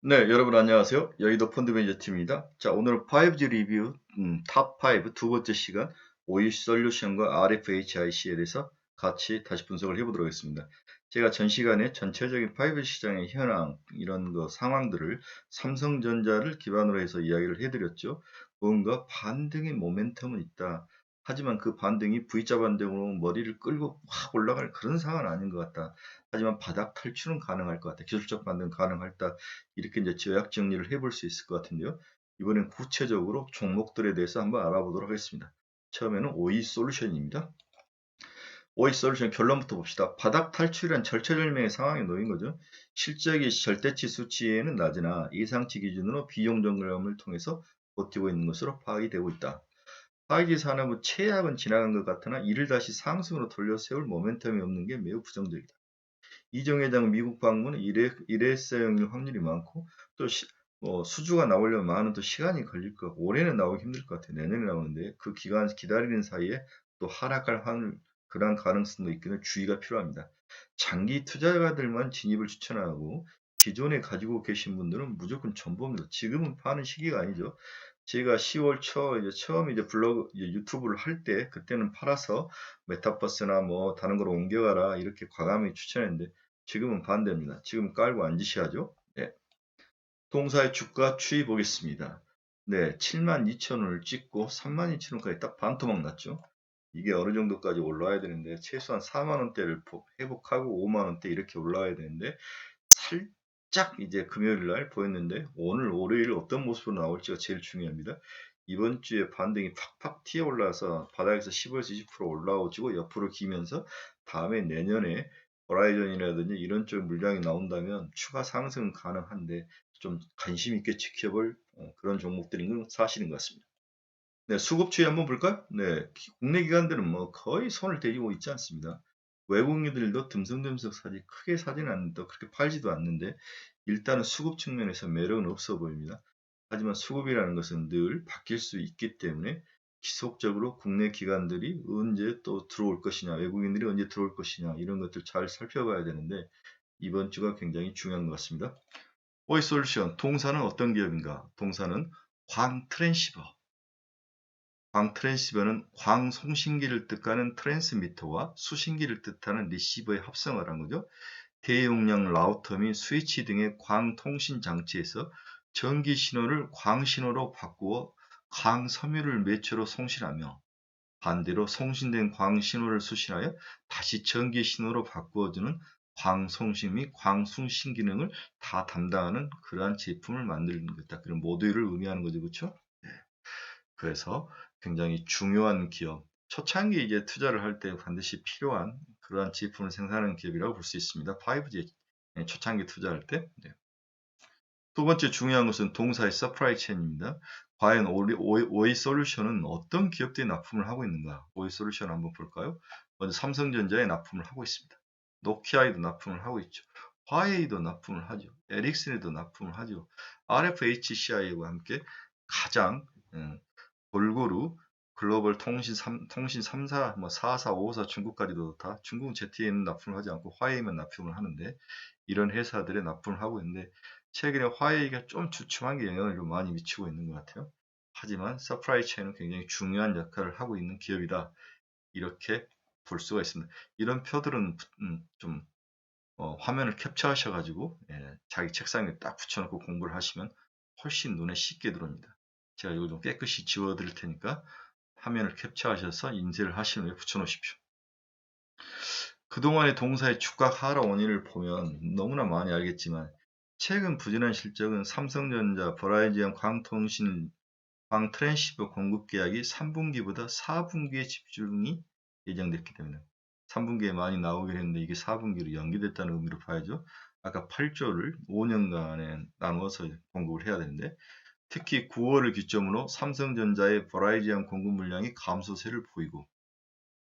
네, 여러분 안녕하세요. 여의도 펀드 매니저 팀입니다. 자, 오늘은 5G 리뷰 탑 5 두 번째 시간 OE 솔루션과 RFHIC에 대해서 같이 다시 분석을 해보도록 하겠습니다. 제가 전 시간에 전체적인 5G 시장의 현황 이런 거 상황들을 삼성전자를 기반으로 해서 이야기를 해드렸죠. 뭔가 반등의 모멘텀은 있다. 하지만 그 반등이 V자 반등으로 머리를 끌고 확 올라갈 그런 상황은 아닌 것 같다. 하지만 바닥 탈출은 가능할 것 같다. 기술적 반등 가능할다. 이렇게 이제 요약 정리를 해볼 수 있을 것 같은데요. 이번엔 구체적으로 종목들에 대해서 한번 알아보도록 하겠습니다. 처음에는 OE 솔루션입니다. OE 솔루션 결론부터 봅시다. 바닥 탈출이란 절체절명의 상황에 놓인 거죠. 실적이 절대치 수치에는 낮으나 예상치 기준으로 비용 점검을 통해서 버티고 있는 것으로 파악이 되고 있다. 5G 산업의 최악은 지나간 것 같으나 이를 다시 상승으로 돌려 세울 모멘텀이 없는 게 매우 부정적이다. 이정 회장은 미국 방문은 일회성일 확률이 많고 또 수주가 나오려면 많은 또 시간이 걸릴 것 같고 올해는 나오기 힘들 것 같아요. 내년에 나오는데 그 기간 기다리는 사이에 또 하락할 확률 그런 가능성도 있기는 주의가 필요합니다. 장기 투자가들만 진입을 추천하고 기존에 가지고 계신 분들은 무조건 전보입니다. 지금은 파는 시기가 아니죠. 제가 10월 초 이제 처음 이제 블로그 이제 유튜브를 할 때 그때는 팔아서 메타버스나 뭐 다른 걸로 옮겨가라 이렇게 과감히 추천했는데 지금은 반대입니다. 지금 깔고 앉으셔야죠. 네. 동사의 주가 추이 보겠습니다. 네, 72,000원을 찍고 32,000원까지 딱 반토막 났죠. 이게 어느 정도까지 올라와야 되는데 최소한 4만 원대를 회복하고 5만 원대 이렇게 올라와야 되는데 살짝 이제 금요일 날 보였는데 오늘 월요일 어떤 모습으로 나올지가 제일 중요합니다. 이번 주에 반등이 팍팍 튀어 올라서 바닥에서 15에서 20% 올라오지고 옆으로 기면서 다음에 내년에 호라이즌이라든지 이런 쪽 물량이 나온다면 추가 상승은 가능한데 좀 관심 있게 지켜볼 그런 종목들인 건 사실인 것 같습니다. 네, 수급추이 한번 볼까요? 네, 국내 기관들은 뭐 거의 손을 대고 있지 않습니다. 외국인들도 듬성듬성 사지 크게 사지는 않는다. 그렇게 팔지도 않는데 일단은 수급 측면에서 매력은 없어 보입니다. 하지만 수급이라는 것은 늘 바뀔 수 있기 때문에 지속적으로 국내 기관들이 언제 또 들어올 것이냐, 외국인들이 언제 들어올 것이냐 이런 것들 잘 살펴봐야 되는데 이번 주가 굉장히 중요한 것 같습니다. 오이솔루션 동사는 어떤 기업인가? 동사는 광트랜시버. 광트랜시버는 광송신기를 뜻하는 트랜스미터와 수신기를 뜻하는 리시버의 합성을 한 거죠. 대용량 라우터 및 스위치 등의 광통신 장치에서 전기 신호를 광신호로 바꾸어 광섬유를 매체로 송신하며 반대로 송신된 광신호를 수신하여 다시 전기 신호로 바꾸어주는 광송신 및 광순신 기능을 다 담당하는 그러한 제품을 만드는 거다. 그런 모듈을 의미하는 거죠. 그렇죠? 네. 그래서 굉장히 중요한 기업, 초창기 이제 투자를 할 때 반드시 필요한 그러한 제품을 생산하는 기업이라고 볼 수 있습니다. 5G 초창기 투자할 때. 네. 두 번째 중요한 것은 동사의 서프라이 체인입니다. 과연 오이 솔루션은 어떤 기업들이 납품을 하고 있는가? 오이 솔루션 한번 볼까요? 먼저 삼성전자에 납품을 하고 있습니다. 노키아에도 납품을 하고 있죠. 화웨이도 납품을 하죠. 에릭슨에도 납품을 하죠. RFHCI와 함께 가장 골고루 글로벌 통신 3사, 뭐 4사, 5사 중국까지도 다 중국은 ZTE는 납품을 하지 않고 화웨이만 납품을 하는데 이런 회사들에 납품을 하고 있는데 최근에 화웨이가 좀 주춤한 게 영향을 좀 많이 미치고 있는 것 같아요. 하지만 서프라이 체인은 굉장히 중요한 역할을 하고 있는 기업이다. 이렇게 볼 수가 있습니다. 이런 표들은 좀 화면을 캡처하셔가지고 자기 책상에 딱 붙여놓고 공부를 하시면 훨씬 눈에 쉽게 들어옵니다. 제가 이거 좀 깨끗이 지워 드릴 테니까 화면을 캡처하셔서 인쇄를 하신 후에 붙여놓으십시오. 그동안의 동사의 주가 하락 원인을 보면 너무나 많이 알겠지만 최근 부진한 실적은 삼성전자, 버라이즈형 광통신, 광트랜시버 공급 계약이 3분기보다 4분기에 집중이 예정됐기 때문에 3분기에 많이 나오긴 했는데 이게 4분기로 연기됐다는 의미로 봐야죠. 아까 8조를 5년간에 나누어서 공급을 해야 되는데 특히 9월을 기점으로 삼성전자의 버라이즈형 공급 물량이 감소세를 보이고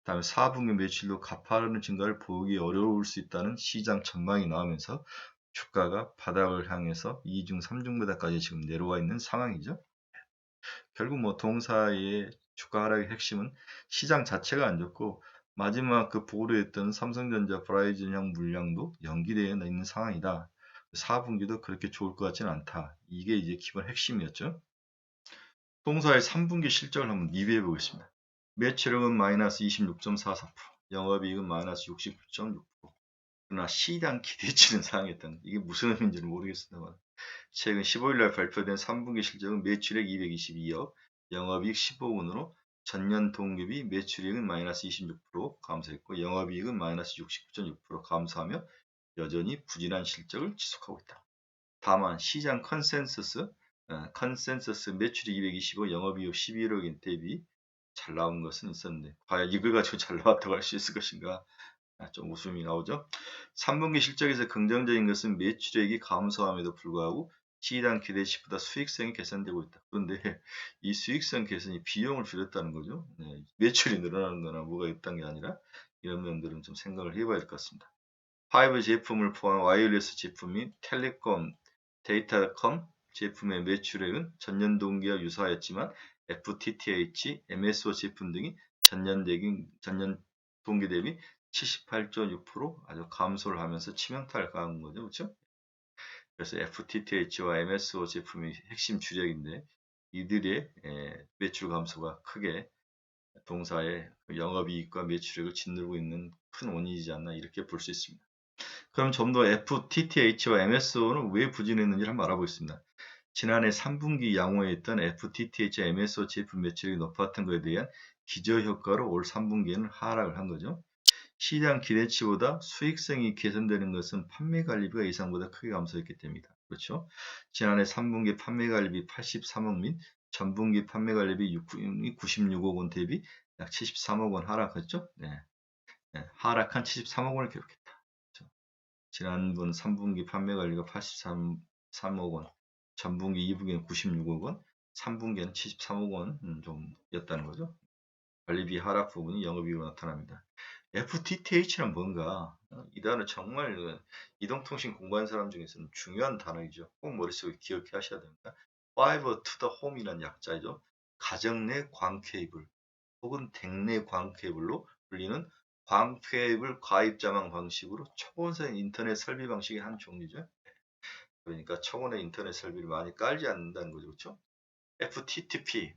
다음에 4분기 매출도 가파른 증가를 보기 어려울 수 있다는 시장 전망이 나오면서 주가가 바닥을 향해서 2중, 3중 바닥까지 지금 내려와 있는 상황이죠. 결국 뭐 동사의 주가 하락의 핵심은 시장 자체가 안 좋고 마지막 그 보류했던 삼성전자 버라이즌형 물량도 연기되어 있는 상황이다. 4분기도 그렇게 좋을 것 같지는 않다. 이게 이제 기본 핵심이었죠. 동사의 3분기 실적을 한번 리뷰해 보겠습니다. 매출액은 마이너스 26.44%, 영업이익은 마이너스 69.6%. 그러나 시장 기대치는 상회했던, 이게 무슨 의미인지는 모르겠습니다만, 최근 15일날 발표된 3분기 실적은 매출액 222억, 영업이익 15원으로 전년 동기비 매출이익은 마이너스 26% 감소했고 영업이익은 마이너스 69.6% 감소하며 여전히 부진한 실적을 지속하고 있다. 다만 시장 컨센서스 매출이 225, 영업이익 11억인 대비 잘 나온 것은 있었는데 과연 이걸 가지고 잘 나왔다고 할 수 있을 것인가? 좀 웃음이 나오죠. 3분기 실적에서 긍정적인 것은 매출액이 감소함에도 불구하고 시장 기대치보다 수익성이 개선되고 있다. 그런데 이 수익성 개선이 비용을 줄였다는 거죠. 네, 매출이 늘어나는 거나 뭐가 있다는 게 아니라 이런 면들은 좀 생각을 해봐야 될 것 같습니다. 5 제품을 포함한 와이어리스 제품 및 텔레콤, 데이터컴 제품의 매출액은 전년 동기와 유사하였지만 FTTH, MSO 제품 등이 전년 동기 대비 78.6% 아주 감소를 하면서 치명타를 가한 거죠. 그렇죠? 그래서 FTTH와 MSO 제품이 핵심 주력인데 이들의 매출 감소가 크게 동사의 영업이익과 매출액을 짓누르고 있는 큰 원인이지 않나 이렇게 볼 수 있습니다. 그럼 좀 더 FTTH와 MSO는 왜 부진했는지를 한번 알아보겠습니다. 지난해 3분기 양호에 있던 FTTH, MSO 제품 매출이 높았던 것에 대한 기저효과로 올 3분기에는 하락을 한 거죠. 시장 기대치보다 수익성이 개선되는 것은 판매관리비가 예상보다 크게 감소했기 때문이다. 그렇죠? 지난해 3분기 판매관리비 83억 및 전분기 판매관리비 96억 원 대비 약 73억 원 하락했죠? 네. 하락한 73억 원을 기록했다. 그렇죠? 지난번 3분기 판매관리가 83억 원, 전분기 2분기는 96억 원, 3분기에는 73억 원 좀였다는 거죠. 관리비 하락 부분이 영업이익으로 나타납니다. FTTH는 뭔가 이 단어 정말 이동통신 공부하는 사람 중에서는 중요한 단어이죠. 꼭 머릿속에 기억해 하셔야 됩니다. Fiber to the Home이라는 약자이죠. 가정 내 광 케이블 혹은 댁내 광 케이블로 불리는 광 케이블 과입자망 방식으로 초고선 인터넷 설비 방식의 한 종류죠. 그러니까 초고의 인터넷 설비를 많이 깔지 않는다는 거죠. 그렇죠? FTTP,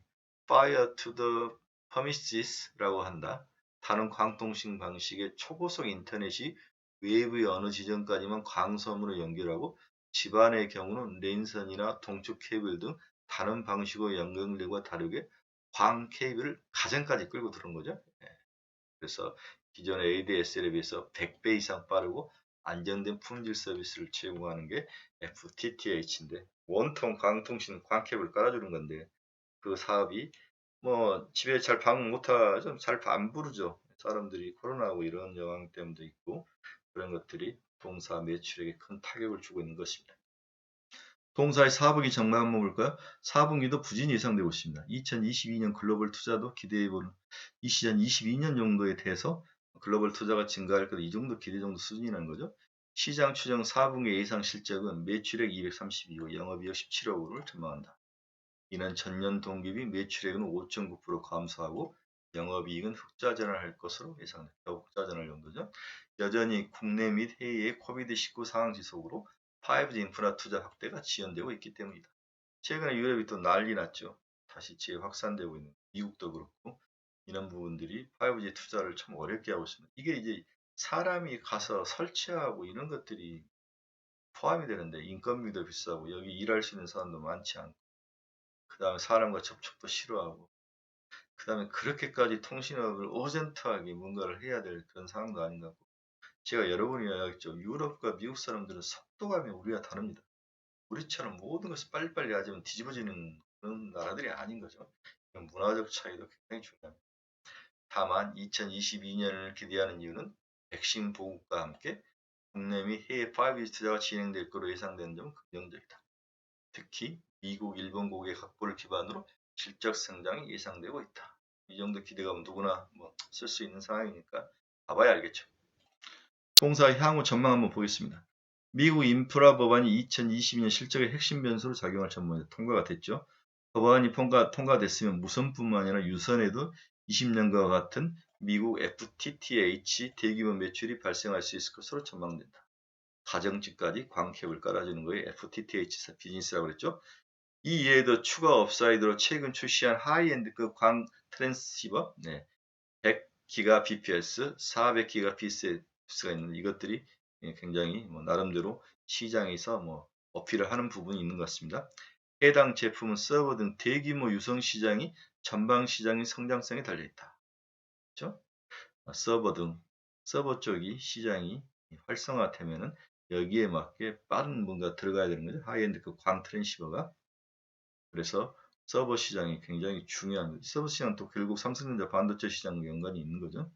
Fiber to the Premises 라고 한다. 다른 광통신 방식의 초고속 인터넷이 외부의 어느 지점까지만 광섬으로 연결하고 집안의 경우는 랜선이나 동축 케이블 등 다른 방식으로 연결되고 다르게 광 케이블을 가정까지 끌고 들어온 거죠. 그래서 기존의 ADSL에 비해서 100배 이상 빠르고 안정된 품질 서비스를 제공하는 게 FTTH인데 원통 광통신 광 케이블을 깔아주는 건데 그 사업이 뭐 집에 잘 방문 못하죠. 잘 안 부르죠. 사람들이 코로나하고 이런 영향 때문도 있고 그런 것들이 동사 매출에게 큰 타격을 주고 있는 것입니다. 동사의 4분기 전망 한번 볼까요? 4분기도 부진이 예상되고 있습니다. 2022년 글로벌 투자도 기대해보는 2022년 정도에 대해서 글로벌 투자가 증가할 것 이 정도 기대 정도 수준이라는 거죠. 시장 추정 4분기 예상 실적은 매출액 232억, 영업이익 17억을 전망한다. 이는 전년 동기비 매출액은 5.9% 감소하고 영업이익은 흑자 전환할 것으로 예상됩니다. 흑자 전환 정도죠. 여전히 국내 및 해외의 코비드-19 상황 지속으로 5G 인프라 투자 확대가 지연되고 있기 때문이다. 최근에 유럽이 또 난리 났죠. 다시 재확산되고 있는 미국도 그렇고 이런 부분들이 5G 투자를 참 어렵게 하고 있습니다. 이게 이제 사람이 가서 설치하고 이런 것들이 포함이 되는데 인건비도 비싸고 여기 일할 수 있는 사람도 많지 않고 그 다음에 사람과 접촉도 싫어하고 그 다음에 그렇게까지 통신업을 어젠트하게 뭔가를 해야 될 그런 상황도 아닌 것 같고 제가 여러 번 이야기했죠. 유럽과 미국 사람들은 속도감이 우리와 다릅니다. 우리처럼 모든 것을 빨리빨리 하자면 뒤집어지는 그런 나라들이 아닌 거죠. 문화적 차이도 굉장히 중요합니다. 다만 2022년을 기대하는 이유는 백신 보급과 함께 국내 및 해외 5G 투자가 진행될 것으로 예상되는 점은 긍정적이다. 특히 미국, 일본 고객 확보를 기반으로 실적 성장이 예상되고 있다. 이 정도 기대감은 누구나 쓸 수 있는 상황이니까 봐봐야 알겠죠. 동사 향후 전망 한번 보겠습니다. 미국 인프라 법안이 2022년 실적의 핵심 변수로 작용할 전망에 통과가 됐죠. 법안이 통과됐으면 무선뿐만 아니라 유선에도 20년과 같은 미국 FTTH 대규모 매출이 발생할 수 있을 것으로 전망된다. 가정집까지 광캡을 깔아주는 거에 FTTH 비즈니스라고 그랬죠. 이 이외에도 추가 업사이드로 최근 출시한 하이엔드급 광 트랜시버 100GBps, 400GBps가 있는 이것들이 굉장히 나름대로 시장에서 어필을 하는 부분이 있는 것 같습니다. 해당 제품은 서버 등 대규모 유성 시장이 전방 시장의 성장성에 달려있다. 그렇죠? 서버 쪽이 시장이 활성화되면은 여기에 맞게 빠른 뭔가 들어가야 되는 거죠. 하이엔드급 광 트랜시버가. 그래서 서버 시장이 굉장히 중요한 거죠. 서버 시장은 또 결국 삼성전자 반도체 시장과 연관이 있는 거죠.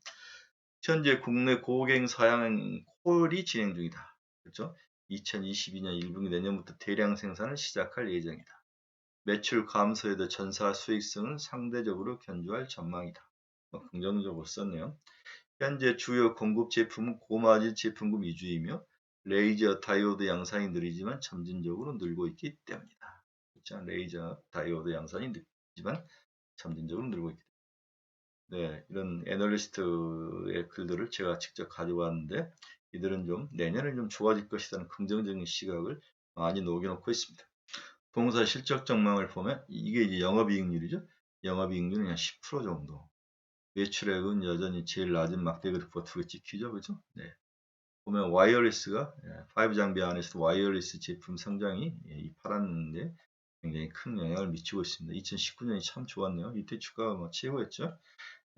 현재 국내 고갱 사양 콜이 진행 중이다. 그렇죠? 2022년 1분기 내년부터 대량 생산을 시작할 예정이다. 매출 감소에도 전사 수익성은 상대적으로 견조할 전망이다. 긍정적으로 썼네요. 현재 주요 공급 제품은 고마진 제품군 위주이며 레이저 다이오드 양산이 느리지만 점진적으로 늘고 있기 때문이다. 그렇죠? 레이저 다이오드 양산이 느리지만 점진적으로 늘고 있기 때문에. 네, 이런 애널리스트의 글들을 제가 직접 가져왔는데 이들은 좀 내년에 좀 좋아질 것이라는 긍정적인 시각을 많이 녹여놓고 있습니다. 동사 실적 전망을 보면 이게 이제 영업이익률이죠. 영업이익률은 한 10% 정도. 매출액은 여전히 제일 낮은 막대 그래프가 찍히죠. 그죠? 네. 보면 와이어리스가 5 장비 안에서도 와이어리스 제품 성장이 이 팔았는데 굉장히 큰 영향을 미치고 있습니다. 2019년이 참 좋았네요. 이때 주가가 최고였죠.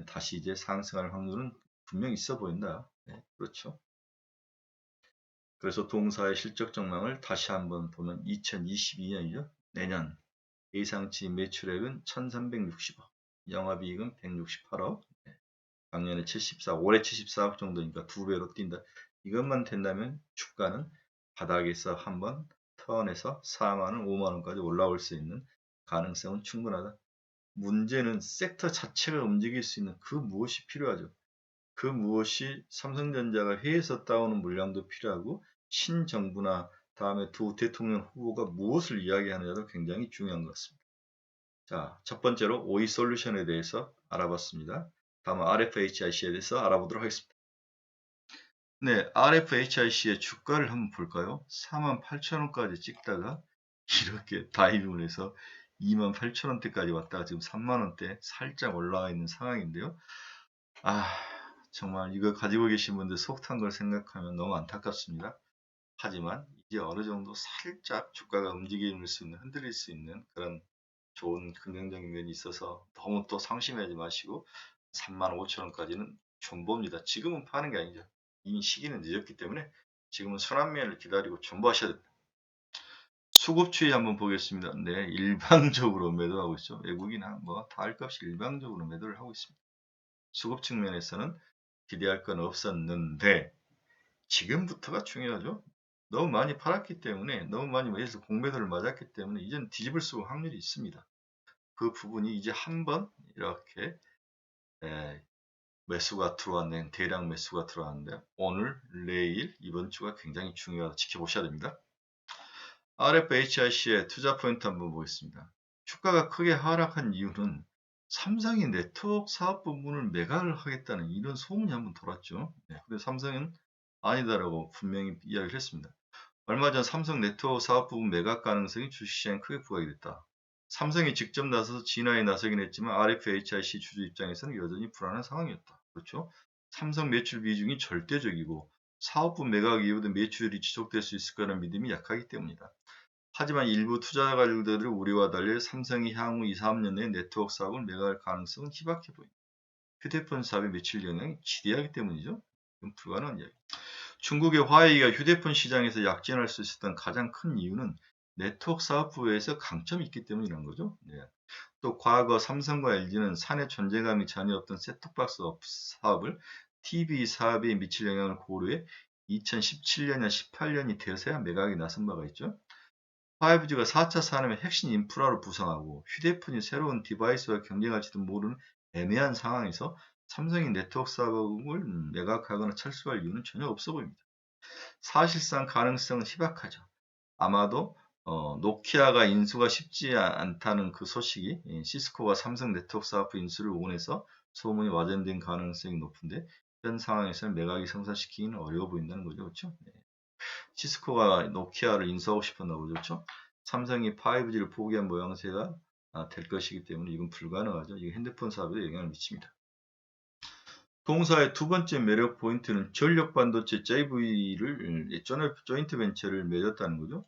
다시 이제 상승할 확률은 분명히 있어 보인다. 네, 그렇죠. 그래서 동사의 실적 전망을 다시 한번 보면 2022년이죠. 내년 예상치 매출액은 1360억, 영업이익은 168억, 작년에 74억, 올해 74억 정도니까 2배로 뛴다. 이것만 된다면 주가는 바닥에서 한번 턴해서 4만원, 5만원까지 올라올 수 있는 가능성은 충분하다. 문제는 섹터 자체가 움직일 수 있는 그 무엇이 필요하죠. 그 무엇이 삼성전자가 해외에서 따오는 물량도 필요하고 신정부나 다음에 두 대통령 후보가 무엇을 이야기하느냐도 굉장히 중요한 것 같습니다. 자, 첫 번째로 OE 솔루션에 대해서 알아봤습니다. 다음은 RFHIC에 대해서 알아보도록 하겠습니다. 네, RFHIC의 주가를 한번 볼까요? 48,000원까지 찍다가 이렇게 다이빙을 해서 28,000원대까지 왔다가 지금 3만원대 살짝 올라와 있는 상황인데요. 정말 이거 가지고 계신 분들 속 탄 걸 생각하면 너무 안타깝습니다. 하지만 이제 어느 정도 살짝 주가가 움직일 수 있는, 흔들릴 수 있는 그런 좋은 긍정적인 면이 있어서 너무 또 상심하지 마시고 35,000원까지는 존버입니다. 지금은 파는 게 아니죠. 이미 시기는 늦었기 때문에 지금은 순환매를 기다리고 존버하셔야 됩니다. 수급 추이 한번 보겠습니다. 네, 일방적으로 매도하고 있죠. 외국이나 다 할 것 없이 일방적으로 매도를 하고 있습니다. 수급 측면에서는 기대할 건 없었는데 지금부터가 중요하죠. 너무 많이 팔았기 때문에 너무 많이 매수 공매도를 맞았기 때문에 이제는 뒤집을 수 확률이 있습니다. 그 부분이 이제 한번 이렇게 매수가 들어왔는 대량 매수가 들어왔는데 오늘 내일 이번 주가 굉장히 중요하다 지켜보셔야 됩니다. RFHIC의 투자 포인트 한번 보겠습니다. 주가가 크게 하락한 이유는 삼성이 네트워크 사업 부분을 매각을 하겠다는 이런 소문이 한번 돌았죠. 근데 삼성은 아니다라고 분명히 이야기를 했습니다. 얼마 전 삼성 네트워크 사업 부분 매각 가능성이 주식시장에 크게 부각이 됐다. 삼성이 직접 나서서 진화에 나서긴 했지만 RFHIC 주주 입장에서는 여전히 불안한 상황이었다. 그렇죠? 삼성 매출 비중이 절대적이고 사업부 매각 이후에도 매출이 지속될 수 있을 거라는 믿음이 약하기 때문이다. 하지만 일부 투자가들의 우려와 달리 삼성이 향후 2, 3년 내에 네트워크 사업을 매각할 가능성은 희박해 보인다. 휴대폰 사업의 매출 영향이 지대하기 때문이죠. 이건 불가능한 이야기. 중국의 화웨이가 휴대폰 시장에서 약진할 수 있었던 가장 큰 이유는 네트워크 사업부에서 강점이 있기 때문이라는 거죠. 또 과거 삼성과 LG는 사내 존재감이 전혀 없던 셋톱박스 사업을 TV 사업에 미칠 영향을 고려해 2017년이나 18년이 되어서야 매각에 나선 바가 있죠. 5G가 4차 산업의 핵심 인프라로 부상하고 휴대폰이 새로운 디바이스와 경쟁할지도 모르는 애매한 상황에서 삼성이 네트워크 사업을 매각하거나 철수할 이유는 전혀 없어 보입니다. 사실상 가능성은 희박하죠. 아마도 노키아가 인수가 쉽지 않다는 그 소식이 시스코가 삼성 네트워크 사업 인수를 원해서 소문이 와전된 가능성이 높은데 현 상황에서는 매각이 성사시키기는 어려워 보인다는 거죠. 그렇죠? 시스코가 노키아를 인수하고 싶었나 보죠. 그렇죠? 삼성이 5G를 포기한 모양새가 될 것이기 때문에 이건 불가능하죠. 이게 핸드폰 사업에 영향을 미칩니다. 동사의 두 번째 매력 포인트는 전력 반도체 JV를 조인트 벤처를 맺었다는 거죠.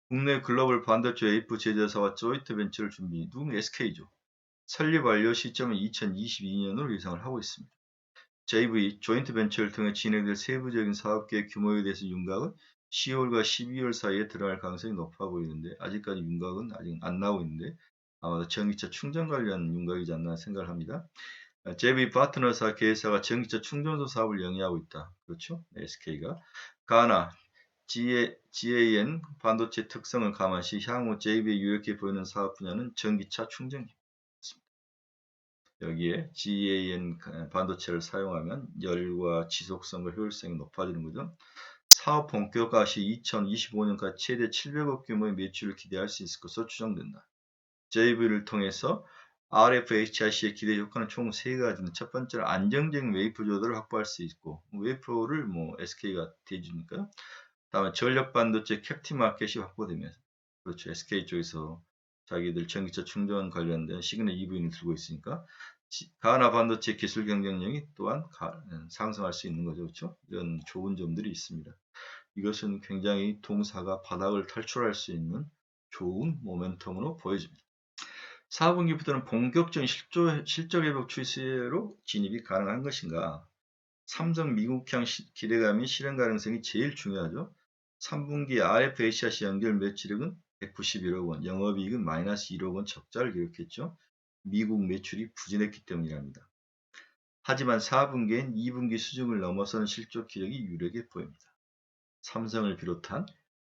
국내 글로벌 반도체 웨이프 제조사와 조인트 벤처를 준비. 누군 SK죠. 설립 완료 시점은 2022년으로 예상을 하고 있습니다. JV 조인트 벤처를 통해 진행될 세부적인 사업계획 규모에 대해서 윤곽은 10월과 12월 사이에 들어갈 가능성이 높아 보이는데 아직까지 윤곽은 아직 안 나오고 있는데 아마도 전기차 충전 관련 윤곽이지 않나 생각을 합니다. JV 파트너사 계열사가 전기차 충전소 사업을 영위하고 있다. 그렇죠? SK가 가나 GAN 반도체 특성을 감안시 향후 JV에 유력해 보이는 사업 분야는 전기차 충전기입니다. 여기에 GAN 반도체를 사용하면 열과 지속성과 효율성이 높아지는 거죠. 사업 본격화 시 2025년까지 최대 700억 규모의 매출을 기대할 수 있을 것으로 추정된다. JV를 통해서 RFHIC의 기대 효과는 총 3가지인데 첫 번째는 안정적인 웨이프 조달을 확보할 수 있고 웨이프를 SK가 대주니까 다음에 전력 반도체 캡티 마켓이 확보되면서 그렇죠. SK 쪽에서 자기들 전기차 충전 관련된 시그널 EV를 들고 있으니까 가나 반도체 기술 경쟁력이 또한 상승할 수 있는 거죠. 그렇죠? 이런 좋은 점들이 있습니다. 이것은 굉장히 동사가 바닥을 탈출할 수 있는 좋은 모멘텀으로 보여집니다. 4분기부터는 본격적인 실적 회복 추세로 진입이 가능한 것인가? 삼성 미국향 기대감이 실현 가능성이 제일 중요하죠. 3분기 RFHIC 연결 매출액은 191억 원, 영업이익은 마이너스 1억 원 적자를 기록했죠. 미국 매출이 부진했기 때문이랍니다. 하지만 4분기엔 2분기 수준을 넘어서는 실적 기력이 유력해 보입니다. 삼성을 비롯한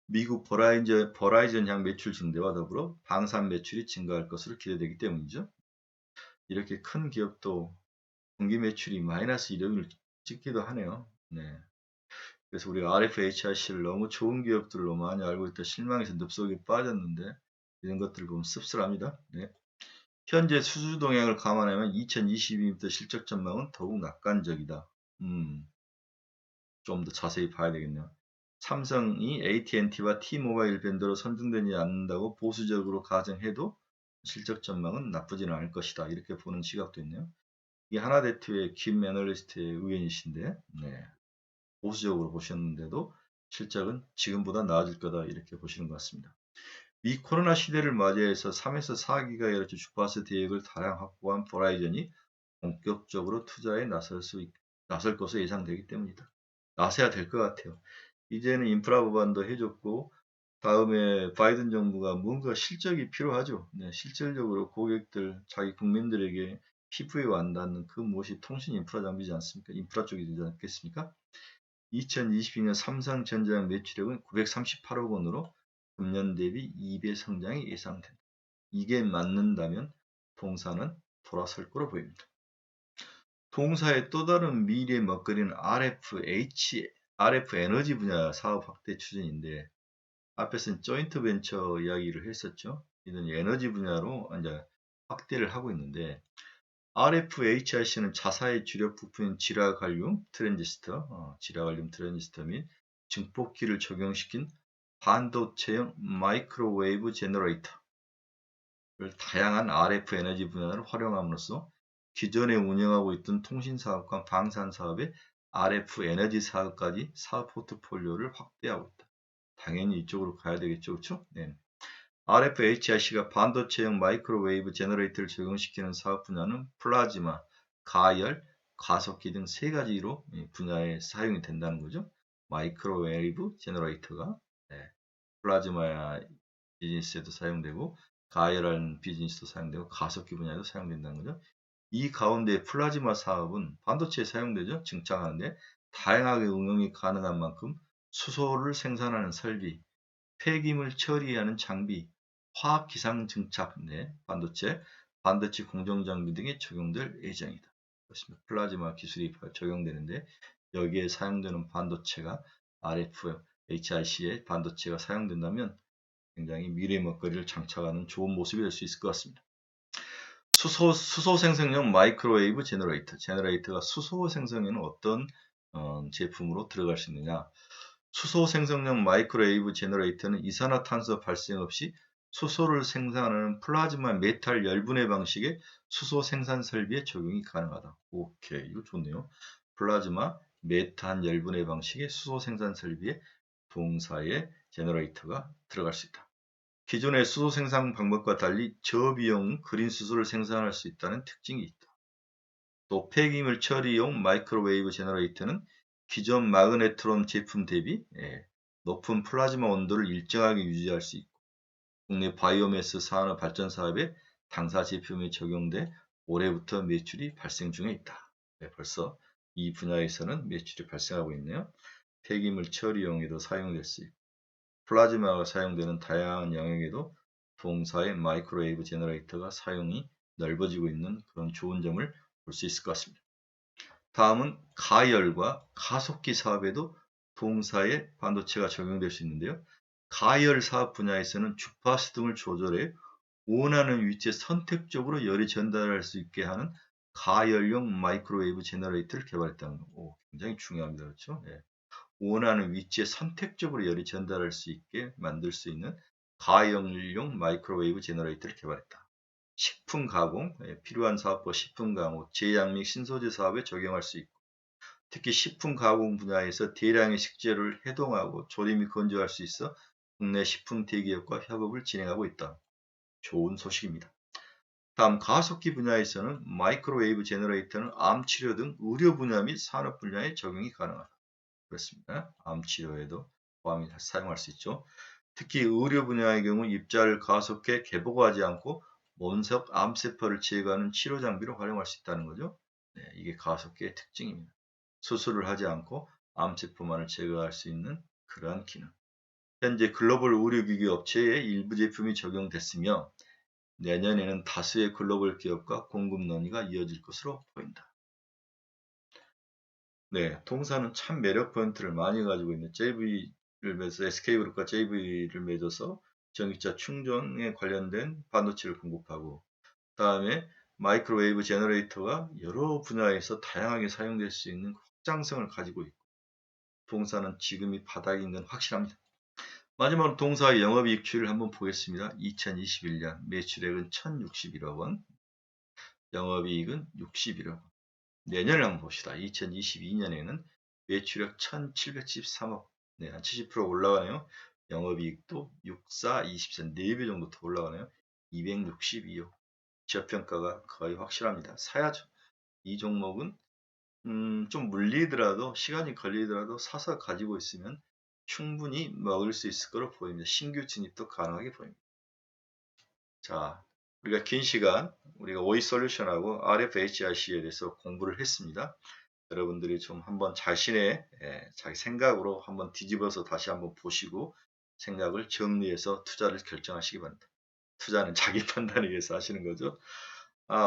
미국 버라이전향 매출 증대와 더불어 방산 매출이 증가할 것으로 기대되기 때문이죠. 이렇게 큰 기업도 분기 매출이 마이너스 1억을 찍기도 하네요. 네. 그래서 우리가 RFHIC를 너무 좋은 기업들로 많이 알고 있다 실망해서 늪속에 빠졌는데 이런 것들을 보면 씁쓸합니다. 네. 현재 수주 동향을 감안하면 2022년부터 실적 전망은 더욱 낙관적이다. 좀 더 자세히 봐야 되겠네요. 삼성이 AT&T와 T-모바일 밴드로 선정되지 않는다고 보수적으로 가정해도 실적 전망은 나쁘지는 않을 것이다. 이렇게 보는 시각도 있네요. 이게 하나대투의 김 애널리스트의 의견이신데 네. 보수적으로 보셨는데도 실적은 지금보다 나아질 거다 이렇게 보시는 것 같습니다. 미 코로나 시대를 맞이해서 3에서 4GHz 주파수 대역을 다량 확보한 버라이전이 본격적으로 투자에 나설 것으로 예상되기 때문이다. 나서야 될 것 같아요. 이제는 인프라 보완도 해줬고 다음에 바이든 정부가 뭔가 실적이 필요하죠. 네, 실질적으로 고객들, 자기 국민들에게 피부에 와닿는 그 무엇이 통신 인프라 장비지 않습니까? 인프라 쪽이지 않겠습니까? 2022년 삼성전자의 매출액은 938억 원으로 금년 대비 2배 성장이 예상된다. 이게 맞는다면 동사는 돌아설 거로 보입니다. 동사의 또 다른 미래 먹거리는 RF 에너지 분야 사업 확대 추진인데 앞에서는 조인트 벤처 이야기를 했었죠. 이는 에너지 분야로 이제 확대를 하고 있는데 RFHIC는 자사의 주력 부품인 지라갈륨 트랜지스터, 지라갈륨 트랜지스터 및 증폭기를 적용시킨 반도체형 마이크로웨이브 제너레이터를 다양한 RF 에너지 분야를 활용함으로써 기존에 운영하고 있던 통신사업과 방산사업의 RF 에너지 사업까지 사업 포트폴리오를 확대하고 있다. 당연히 이쪽으로 가야 되겠죠. 그렇죠? 네. RFHIC가 반도체형 마이크로웨이브 제너레이터를 적용시키는 사업 분야는 플라즈마, 가열, 가속기 등 3가지로 분야에 사용이 된다는 거죠. 마이크로웨이브 제너레이터가 플라즈마 비즈니스에도 사용되고 가열하는 비즈니스도 사용되고 가속기 분야에도 사용된다는 거죠. 이 가운데 플라즈마 사업은 반도체에 사용되죠. 증착하는데 다양하게 응용이 가능한 만큼 수소를 생산하는 설비, 폐기물 처리하는 장비, 화학 기상 증착 내 반도체 공정 장비 등에 적용될 예정이다. 그렇습니다. 플라즈마 기술이 적용되는데 여기에 사용되는 반도체가 RFHIC의 반도체가 사용된다면 굉장히 미래 먹거리를 장착하는 좋은 모습이 될 수 있을 것 같습니다. 수소 생성용 마이크로웨이브 제너레이터가 수소 생성에는 어떤 제품으로 들어갈 수 있느냐? 수소 생성용 마이크로웨이브 제너레이터는 이산화탄소 발생 없이 수소를 생산하는 플라즈마 메탈 열분해 방식의 수소 생산 설비에 적용이 가능하다. 오케이, 이거 좋네요. 플라즈마 메탄 열분해 방식의 수소 생산 설비에 동사의 제너레이터가 들어갈 수 있다. 기존의 수소 생산 방법과 달리 저비용 그린 수소를 생산할 수 있다는 특징이 있다. 또 폐기물 처리용 마이크로웨이브 제너레이터는 기존 마그네트론 제품 대비 높은 플라즈마 온도를 일정하게 유지할 수 있고 국내 바이오매스 산업 발전 사업에 당사 제품이 적용돼 올해부터 매출이 발생 중에 있다. 벌써 이 분야에서는 매출이 발생하고 있네요. 폐기물 처리용에도 사용될 수 있고 플라즈마가 사용되는 다양한 영역에도 동사의 마이크로웨이브 제너레이터가 사용이 넓어지고 있는 그런 좋은 점을 볼 수 있을 것 같습니다. 다음은 가열과 가속기 사업에도 동사의 반도체가 적용될 수 있는데요. 가열 사업 분야에서는 주파수 등을 조절해 원하는 위치에 선택적으로 열이 전달할 수 있게 하는 가열용 마이크로웨이브 제너레이터를 개발했다는 거. 굉장히 중요합니다. 그렇죠? 예. 원하는 위치에 선택적으로 열이 전달할 수 있게 만들 수 있는 가열용 마이크로웨이브 제너레이터를 개발했다. 식품 가공, 필요한 사업과 식품 가공, 제약 및 신소재 사업에 적용할 수 있고 특히 식품 가공 분야에서 대량의 식재료를 해동하고 조리 및 건조할 수 있어 국내 식품 대기업과 협업을 진행하고 있다. 좋은 소식입니다. 다음 가속기 분야에서는 마이크로웨이브 제너레이터는 암 치료 등 의료 분야 및 산업 분야에 적용이 가능하다. 그렇습니다. 암 치료에도 포함이 사용할 수 있죠. 특히 의료 분야의 경우 입자를 가속해 개복하지 않고 원석 암세포를 제거하는 치료 장비로 활용할 수 있다는 거죠. 네, 이게 가속기의 특징입니다. 수술을 하지 않고 암세포만을 제거할 수 있는 그러한 기능. 현재 글로벌 의료기기 업체에 일부 제품이 적용됐으며 내년에는 다수의 글로벌 기업과 공급 논의가 이어질 것으로 보인다. 네, 동사는 참 매력 포인트를 많이 가지고 있는 JV를 맺어서 SK그룹과 JV를 맺어서 전기차 충전에 관련된 반도체를 공급하고 다음에 마이크로웨이브 제너레이터가 여러 분야에서 다양하게 사용될 수 있는 확장성을 가지고 있고 동사는 지금이 바닥인 건 확실합니다. 마지막으로 동사의 영업이익률을 한번 보겠습니다. 2021년 매출액은 1061억 원, 영업이익은 61억 원. 내년을 한번 봅시다. 2022년에는 매출액 1713억, 네, 한 70% 올라가네요. 영업이익도 64, 24, 4배 정도 더 올라가네요. 262억. 지표평가가 거의 확실합니다. 사야죠. 이 종목은 좀 물리더라도 시간이 걸리더라도 사서 가지고 있으면 충분히 먹을 수 있을 거로 보입니다. 신규 진입도 가능하게 보입니다. 자, 우리가 긴 시간 우리가 오이 솔루션하고 RFHIC에 대해서 공부를 했습니다. 여러분들이 좀 한번 자신의 자기 생각으로 한번 뒤집어서 다시 한번 보시고 생각을 정리해서 투자를 결정하시기 바랍니다. 투자는 자기 판단에 의해서 하시는 거죠.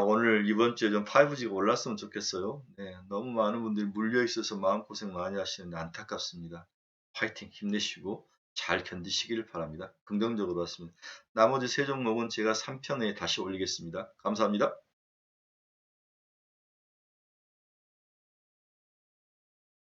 오늘 이번 주에 좀 5G가 올랐으면 좋겠어요. 네, 너무 많은 분들이 물려 있어서 마음고생 많이 하시는데 안타깝습니다. 화이팅 힘내시고 잘 견디시기를 바랍니다. 긍정적으로 봤습니다. 나머지 세 종목은 제가 3편에 다시 올리겠습니다. 감사합니다.